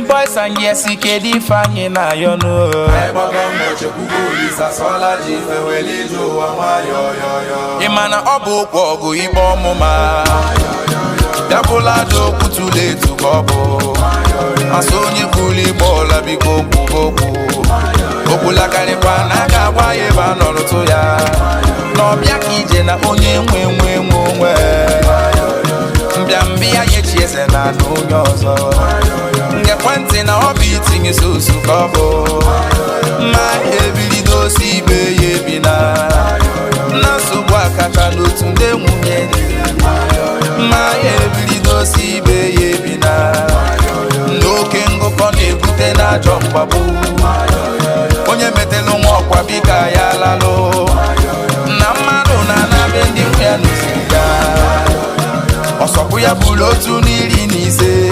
boys and yes, ikedi fanyi na yono. Imana obu kwogu ibo muma. Dabula do kutule tu kobo. Asonye kuli bola biko kuboku. Okula karipa na kawa yeba noroto ya. No biaki na onye mwe. Mbia yechieze na n'onyozo. Nge kwenti na obi tingi susu kobo. Ma ebili dosi be yebina. Nansogbu akaka n'otu nde nwunye di. Ma ebili dosi be yebina. N'oke ngụkọ na-ebute n'ajọ mgbagbu. Onye metelu nwa ọkwa bika ya lalụ. Na mmadụ na-anabe ndị nwe ya n'osiga. Osoku ya bulotu n'iri n'ise.